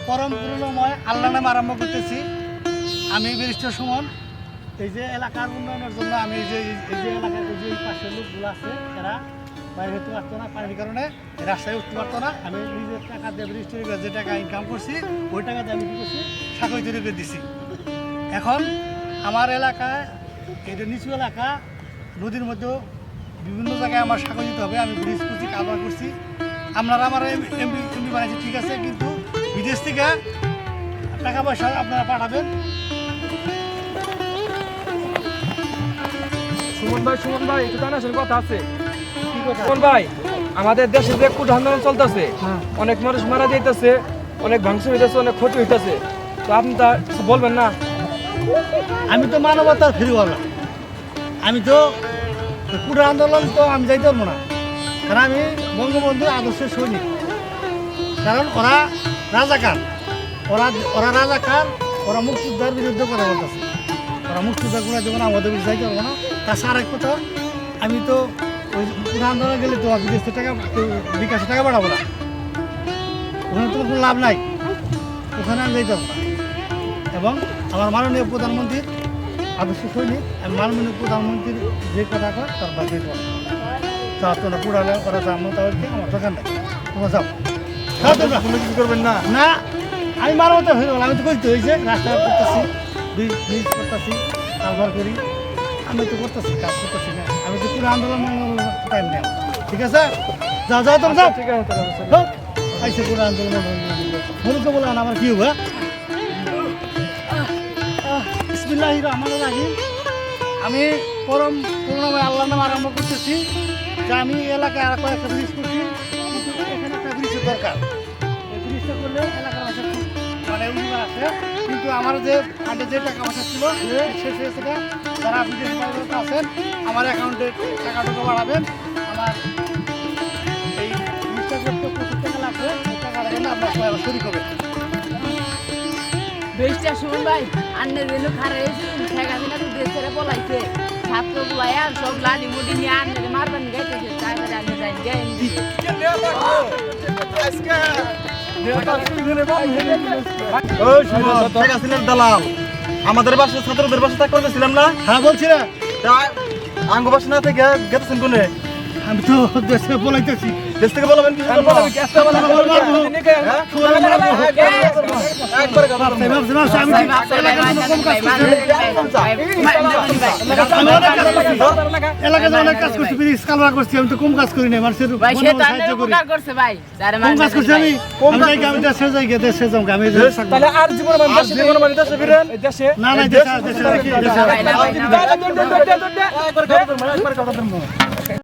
পরম করুণাময় আল্লাহর নামে আরম্ভ করতেছি। আমি ব্যারিস্টার সুমন। এই যে এলাকার উন্নয়নের জন্য আমি এই যে এলাকার যে পাশের লোকগুলো আছে এরা বাইরে হতে পারতো না, পানির কারণে রাস্তায় উঠতে পারতো না। আমি নিজের টাকা দিয়ে ব্যারিস্টারি যে টাকা ইনকাম করছি ওই টাকা দিয়ে আমি কী করছি, সাঁকো তৈরি করে দিছি। এখন আমার এলাকায় এটা নিচু এলাকা, নদীর মধ্যেও বিভিন্ন জায়গায় আমার সাঁকো দিতে হবে। আমি ব্রিজ করছি, কারবার করছি। আপনারা আমার এমপি বানাইছি ঠিক আছে, কিন্তু বিদেশ থেকে টাকা পয়সা আপনারা পাঠাবেন। সুমন ভাই একটু জানার কথা আছে। সুমন ভাই, আমাদের দেশে যে কুট আন্দোলন চলতেছে, অনেক মানুষ মারা যাইতেছে, অনেক ভাঙচুর হইতেছে, অনেক ক্ষতি হইতেছে, তো আপনি তা কিছু বলবেন না? আমি তো মানবতার ফেরিওয়ালা, আমি তো কুট আন্দোলন তো আমি যাইতে পারবো না, কারণ আমি বঙ্গবন্ধুর আদর্শের সৈনিক। কারণ ওরা রাজাকার, ওরা রাজাকার, ওরা মুক্তিযোদ্ধার বিরুদ্ধে কথা বলতেছে। ওরা মুক্তিযোদ্ধাগুলো যখন আমাদের বিরুদ্ধে যাইতে পারবো না। তাছাড়া আরেক কথা, আমি তো ওই কুট আন্দোলন গেলে তো বিদেশ থেকে টাকা বিকাশে টাকা পাঠাবো না, ওখানে তো কোনো লাভ নাই, ওখানে আমি যাইতে পারবো না। এবং আমার মাননীয় প্রধানমন্ত্রীর আদর্শ সৈনিক, আমি মাননীয় প্রধানমন্ত্রীর যে কথা কয় তার বাকি তা তোমরা পুরালে ওরা যা মতো আমার দোকান নাই, তোমরা যাও তোমরা কোনো কিছু করবেন না। না, আমি মানবতা হয়ে গেল, আমি তো করতে হয়েছে, রাস্তাঘাট করতেছি, ব্রিজ করতেছি, কারবার করি, আমি তো করতেছি, কাজ করতেছি না। আমি তো পুরো আন্দোলন টাইম নেই, ঠিক আছে? যাও যাও তোমরা যাও, ঠিক আছে, আইসে পুরো আন্দোলন মনুকে বলে আমার কি হবে। বিসমিল্লাহির রহমানির রহিম। আমি পরম করুণাময় আল্লাহর নামে আরম্ভ করতেছি যে আমি এলাকায় আর কয়েকটা ব্রিজ করছি, কিন্তু এখানে একটা ব্রিজের দরকার। এই ব্রিজটা করলে এলাকার ভাষা মানে উন্নয়ন আছে, কিন্তু আমার যে আগে যে টাকা পয়সা ছিল শেষ হয়েছে, যারা বিদেশি বাইরে আছেন আমার অ্যাকাউন্টে টাকাটুকু বাড়াবেন। আমার এই ব্রিজটা করতে প্রচুর টাকা লাগবে, এই টাকাটা জন্য আপনার সবাই আবার শুরু করবেন। বেশটা শুনুন ভাই, আন্নের বেনু খারে ঠেকা দিনা তো দেশ ছেড়ে পলাইছে, ছাত্র গুলায় আর সব লালি মুডি নিয়ে আন্নের মারবেন গাইতেছে, তাই আন্নে যাই গাইন দিছে। দালাল আমাদের বাসায় ছাত্রদের বাসায় তা করতেছিলাম না? হ্যাঁ বলছি না, আঙ্গ বাসা না থেকে গেতেছেন কোনে? আমি তো দেশে বলাইতেছি। দেশ থেকে বলবেন কি এলাকায় অনেক কাজ করছি, ব্রিজ কালবা করছি, আমি তো কম কাজ করি না, মানুষের সাহায্য করি। কম কাজ করছি আমি, আমি দেশে যাই, দেশে যাবো আমি। তাহলে আর জীবনে দেশে ফিরেন, দেশে না না দেশে